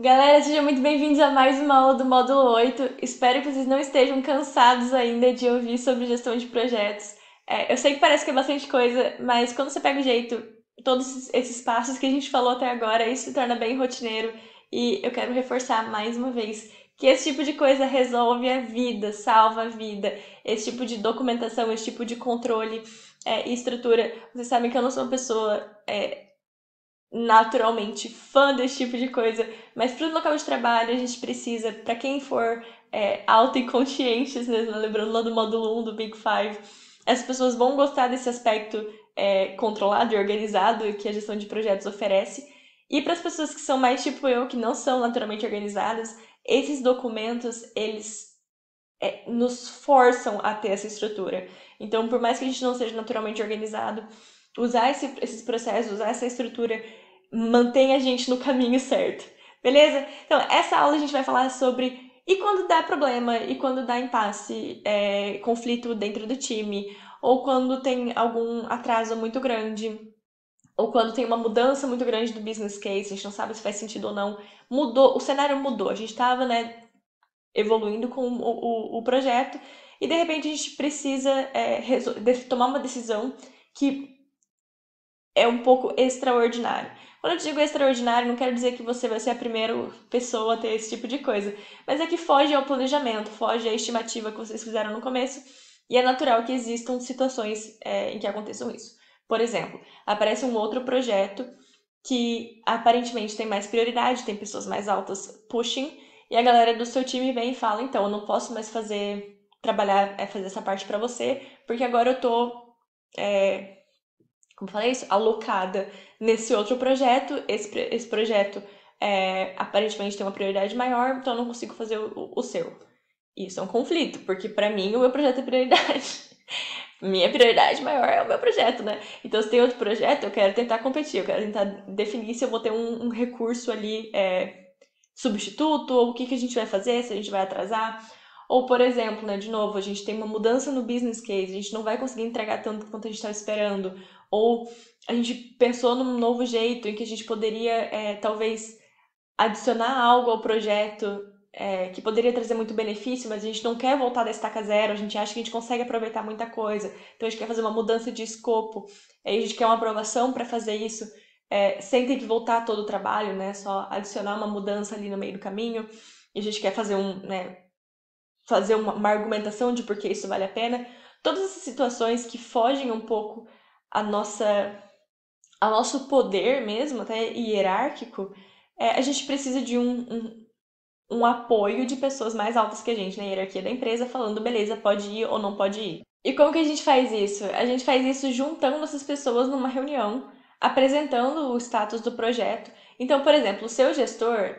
Galera, sejam muito bem-vindos a mais uma aula do módulo 8. Espero que vocês não estejam cansados ainda de ouvir sobre gestão de projetos. Eu sei que parece que é bastante coisa, mas quando você pega o jeito, todos esses passos que a gente falou até agora, isso se torna bem rotineiro. E eu quero reforçar mais uma vez que esse tipo de coisa resolve a vida, salva a vida. Esse tipo de documentação, esse tipo de controle e estrutura. Vocês sabem que eu não sou uma pessoa naturalmente fã desse tipo de coisa, mas para o local de trabalho a gente precisa, para quem for alto e conscientes mesmo, lembrando lá do módulo 1 do Big Five, as pessoas vão gostar desse aspecto controlado e organizado que a gestão de projetos oferece. E para as pessoas que são mais tipo eu, que não são naturalmente organizadas, esses documentos, eles nos forçam a ter essa estrutura. Então, por mais que a gente não seja naturalmente organizado, usar esses processos, usar essa estrutura, mantém a gente no caminho certo. Beleza? Então, essa aula a gente vai falar sobre e quando dá problema, e quando dá impasse, conflito dentro do time, ou quando tem algum atraso muito grande, ou quando tem uma mudança muito grande do business case, a gente não sabe se faz sentido ou não. Mudou, o cenário mudou. A gente estava, né, evoluindo com o projeto e de repente a gente precisa tomar uma decisão que é um pouco extraordinária. Quando eu digo extraordinário, não quero dizer que você vai ser a primeira pessoa a ter esse tipo de coisa, mas é que foge ao planejamento, foge à estimativa que vocês fizeram no começo, e é natural que existam situações em que aconteçam isso. Por exemplo, aparece um outro projeto que aparentemente tem mais prioridade, tem pessoas mais altas pushing, e a galera do seu time vem e fala, então, eu não posso mais fazer essa parte para você, porque agora eu tô, como eu falei isso, alocada nesse outro projeto, esse projeto aparentemente tem uma prioridade maior, então eu não consigo fazer o seu. Isso é um conflito, porque para mim o meu projeto é prioridade. Minha prioridade maior é o meu projeto, né? Então, se tem outro projeto, eu quero tentar competir, eu quero tentar definir se eu vou ter um recurso ali substituto, ou o que a gente vai fazer, se a gente vai atrasar. Ou, por exemplo, né, de novo, a gente tem uma mudança no business case, a gente não vai conseguir entregar tanto quanto a gente estava esperando. Ou a gente pensou num novo jeito em que a gente poderia, talvez, adicionar algo ao projeto que poderia trazer muito benefício, mas a gente não quer voltar da estaca zero, a gente acha que a gente consegue aproveitar muita coisa, então a gente quer fazer uma mudança de escopo, aí a gente quer uma aprovação para fazer isso, sem ter que voltar todo o trabalho, né? Só adicionar uma mudança ali no meio do caminho, e a gente quer fazer fazer uma argumentação de por que isso vale a pena. Todas essas situações que fogem um pouco a nossa, ao nosso poder mesmo, até hierárquico, a gente precisa de um apoio de pessoas mais altas que a gente na hierarquia da empresa, falando, beleza, pode ir ou não pode ir. E como que a gente faz isso? A gente faz isso juntando essas pessoas numa reunião, apresentando o status do projeto. Então, por exemplo, o seu gestor,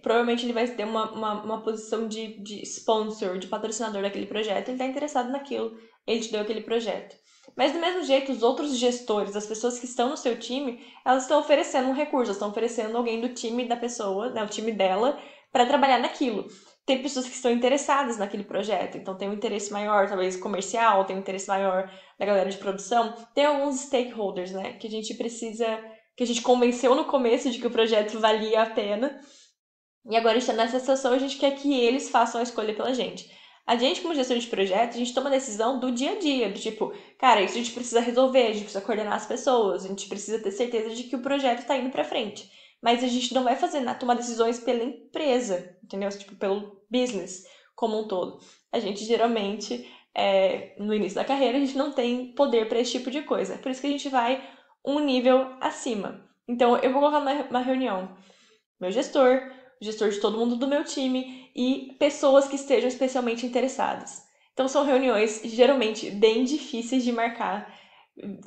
provavelmente ele vai ter uma posição de sponsor, de patrocinador daquele projeto, ele está interessado naquilo, ele te deu aquele projeto. Mas do mesmo jeito, os outros gestores, as pessoas que estão no seu time, elas estão oferecendo um recurso, estão oferecendo alguém do time da pessoa, né, o time dela, para trabalhar naquilo. Tem pessoas que estão interessadas naquele projeto, então tem um interesse maior, talvez comercial, tem um interesse maior da galera de produção. Tem alguns stakeholders, né, que a gente precisa, que a gente convenceu no começo de que o projeto valia a pena. E agora está nessa situação, a gente quer que eles façam a escolha pela gente. A gente, como gestor de projeto, a gente toma decisão do dia a dia, do tipo, cara, isso a gente precisa resolver, a gente precisa coordenar as pessoas, a gente precisa ter certeza de que o projeto está indo para frente. Mas a gente não vai fazer tomar decisões pela empresa, entendeu? Tipo, pelo business como um todo. A gente geralmente, no início da carreira, a gente não tem poder para esse tipo de coisa. É por isso que a gente vai um nível acima. Então, eu vou colocar uma reunião meu gestor, o gestor de todo mundo do meu time e pessoas que estejam especialmente interessadas. Então são reuniões geralmente bem difíceis de marcar.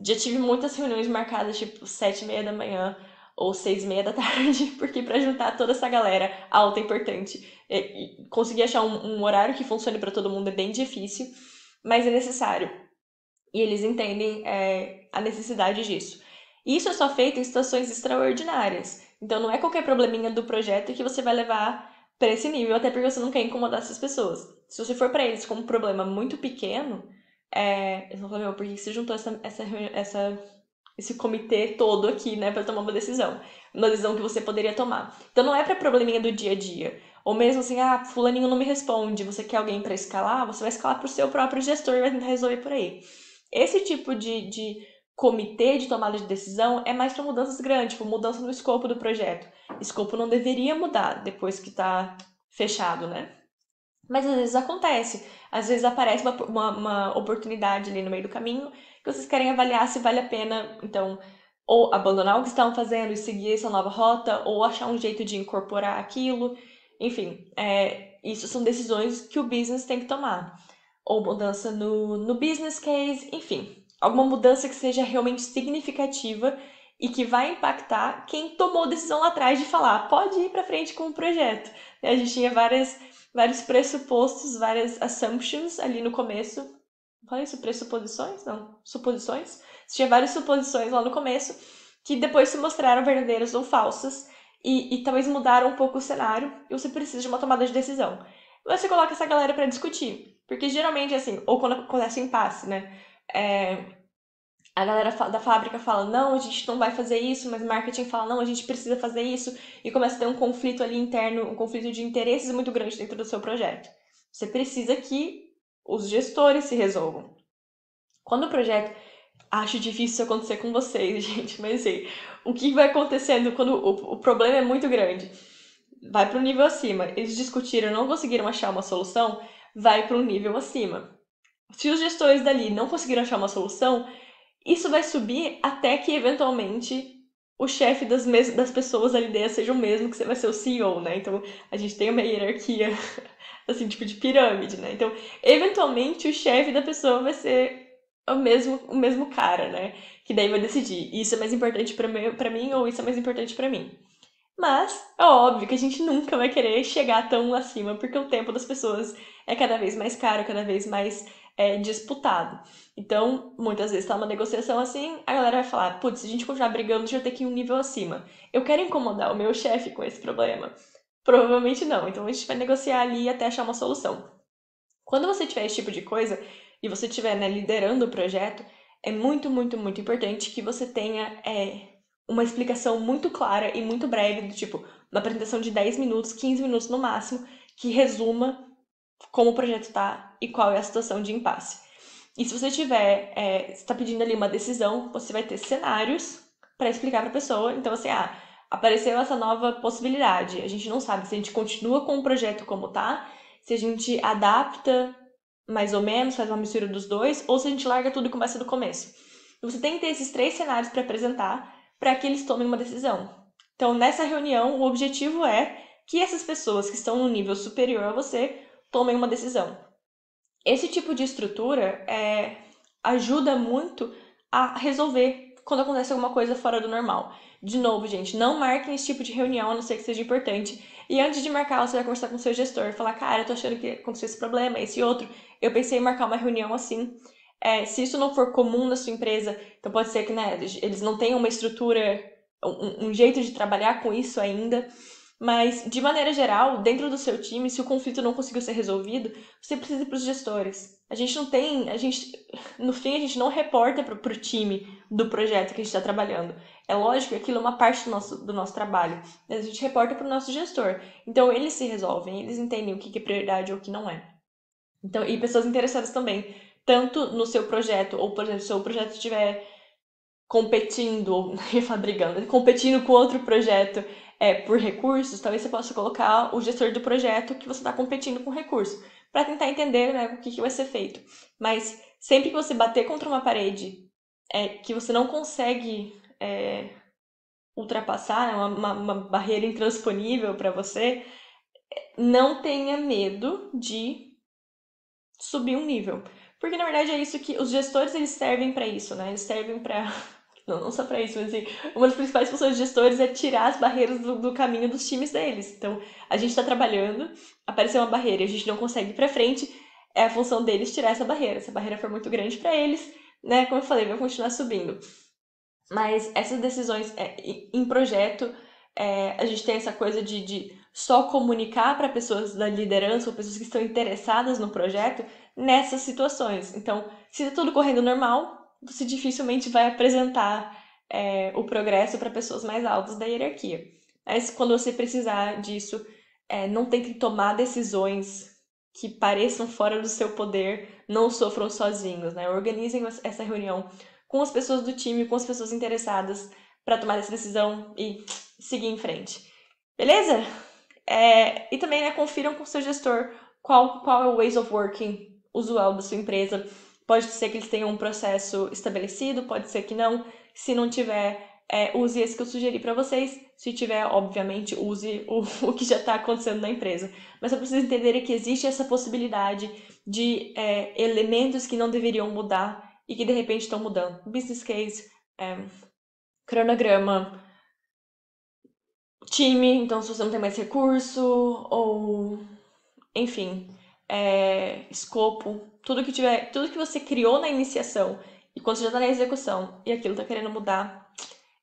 Já tive muitas reuniões marcadas tipo 7:30 da manhã ou 6:30 da tarde, porque para juntar toda essa galera alta e importante e conseguir achar um horário que funcione para todo mundo é bem difícil, mas é necessário. E eles entendem a necessidade disso. Isso é só feito em situações extraordinárias. Então não é qualquer probleminha do projeto que você vai levar para esse nível, até porque você não quer incomodar essas pessoas. Se você for para eles com um problema muito pequeno, eles vão falar, meu, por que você juntou essa esse comitê todo aqui, né, para tomar uma decisão que você poderia tomar. Então não é para probleminha do dia a dia. Ou mesmo assim, fulaninho não me responde, você quer alguém para escalar, você vai escalar para o seu próprio gestor e vai tentar resolver por aí. Esse tipo de comitê de tomada de decisão é mais para mudanças grandes, tipo mudança no escopo do projeto. O escopo não deveria mudar depois que está fechado, né? Mas às vezes acontece. Às vezes aparece uma oportunidade ali no meio do caminho que vocês querem avaliar se vale a pena, então, ou abandonar o que estavam fazendo e seguir essa nova rota, ou achar um jeito de incorporar aquilo. Enfim, isso são decisões que o business tem que tomar. Ou mudança no business case, enfim. Alguma mudança que seja realmente significativa e que vai impactar quem tomou a decisão lá atrás de falar, pode ir para frente com o projeto. A gente tinha vários pressupostos, várias assumptions ali no começo. Falei isso? Pressuposições? Não. Suposições? Tinha várias suposições lá no começo que depois se mostraram verdadeiras ou falsas e talvez mudaram um pouco o cenário e você precisa de uma tomada de decisão. Você coloca essa galera para discutir. Porque geralmente, assim, ou quando acontece impasse, né? A galera da fábrica fala, não, a gente não vai fazer isso, mas o marketing fala, não, a gente precisa fazer isso, e começa a ter um conflito ali interno, um conflito de interesses muito grande dentro do seu projeto. Você precisa que os gestores se resolvam. Quando o projeto... Acho difícil isso acontecer com vocês, gente, mas assim, o que vai acontecendo quando o problema é muito grande? Vai para um nível acima. Eles discutiram, não conseguiram achar uma solução, vai para um nível acima. Se os gestores dali não conseguiram achar uma solução, isso vai subir até que, eventualmente, o chefe das pessoas ali dentro seja o mesmo que você vai ser o CEO, né? Então, a gente tem uma hierarquia, assim, tipo de pirâmide, né? Então, eventualmente, o chefe da pessoa vai ser o mesmo cara, né? Que daí vai decidir, isso é mais importante pra mim ou isso é mais importante pra mim. Mas é óbvio que a gente nunca vai querer chegar tão acima, porque o tempo das pessoas é cada vez mais caro, cada vez mais disputado. Então, muitas vezes tá uma negociação assim, a galera vai falar, putz, se a gente continuar brigando, a gente vai ter que ir um nível acima. Eu quero incomodar o meu chefe com esse problema? Provavelmente não. Então a gente vai negociar ali até achar uma solução. Quando você tiver esse tipo de coisa e você estiver, né, liderando o projeto, é muito, muito, muito importante que você tenha uma explicação muito clara e muito breve, do tipo, uma apresentação de 10 minutos, 15 minutos no máximo, que resuma como o projeto está e qual é a situação de impasse. E se você tiver, está pedindo ali uma decisão, você vai ter cenários para explicar para a pessoa. Então, assim, apareceu essa nova possibilidade. A gente não sabe se a gente continua com o projeto como tá, se a gente adapta mais ou menos, faz uma mistura dos dois, ou se a gente larga tudo e começa do começo. Você tem que ter esses 3 cenários para apresentar para que eles tomem uma decisão. Então, nessa reunião, o objetivo é que essas pessoas que estão no nível superior a você tomem uma decisão. Esse tipo de estrutura ajuda muito a resolver quando acontece alguma coisa fora do normal. De novo, gente, não marquem esse tipo de reunião, a não ser que seja importante. E antes de marcar, você vai conversar com o seu gestor, falar, cara, eu tô achando que aconteceu esse problema, esse outro. Eu pensei em marcar uma reunião assim. Se isso não for comum na sua empresa, então pode ser que, né, eles não tenham uma estrutura, um jeito de trabalhar com isso ainda. Mas, de maneira geral, dentro do seu time, se o conflito não conseguiu ser resolvido, você precisa ir para os gestores. A gente não tem, no fim, a gente não reporta para o time do projeto que a gente está trabalhando. É lógico que aquilo é uma parte do nosso trabalho, mas a gente reporta para o nosso gestor. Então, eles se resolvem, eles entendem o que é prioridade ou o que não é. Então, e pessoas interessadas também, tanto no seu projeto, ou, por exemplo, se o seu projeto estiver competindo, ou ia falar brigando, competindo com outro projeto por recursos, talvez você possa colocar o gestor do projeto que você está competindo com recurso, para tentar entender, né, o que vai ser feito. Mas sempre que você bater contra uma parede que você não consegue ultrapassar, né, uma barreira intransponível para você, não tenha medo de subir um nível. Porque na verdade é isso que os gestores eles servem para isso, né? Eles servem para não só para isso, mas assim, uma das principais funções dos gestores é tirar as barreiras do caminho dos times deles. Então, a gente está trabalhando, apareceu uma barreira e a gente não consegue ir para frente, é a função deles tirar essa barreira. Se a barreira for muito grande para eles, né, como eu falei, vai continuar subindo. Mas essas decisões em projeto, a gente tem essa coisa de só comunicar para pessoas da liderança ou pessoas que estão interessadas no projeto nessas situações. Então, se está tudo correndo normal, você dificilmente vai apresentar o progresso para pessoas mais altas da hierarquia. Mas quando você precisar disso, não tem que tomar decisões que pareçam fora do seu poder, não sofram sozinhos, né? Organizem essa reunião com as pessoas do time, com as pessoas interessadas para tomar essa decisão e seguir em frente. Beleza? E também, né, confiram com o seu gestor qual é o ways of working usual da sua empresa. Pode ser que eles tenham um processo estabelecido, pode ser que não. Se não tiver, use esse que eu sugeri para vocês. Se tiver, obviamente, use o que já está acontecendo na empresa. Mas só para vocês entenderem que existe essa possibilidade de elementos que não deveriam mudar e que de repente estão mudando. Business case, cronograma, time, então se você não tem mais recurso, ou enfim, escopo, tudo que você criou na iniciação e quando você já está na execução e aquilo está querendo mudar,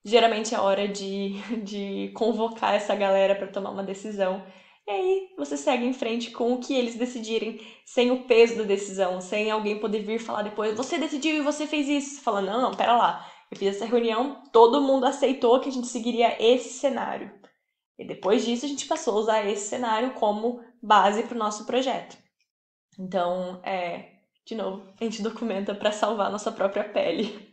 geralmente é hora de convocar essa galera para tomar uma decisão. E aí você segue em frente com o que eles decidirem, sem o peso da decisão, sem alguém poder vir falar depois, você decidiu e você fez isso. Fala, não, pera lá, eu fiz essa reunião, todo mundo aceitou que a gente seguiria esse cenário. E depois disso a gente passou a usar esse cenário como base para o nosso projeto. Então, de novo, a gente documenta para salvar a nossa própria pele.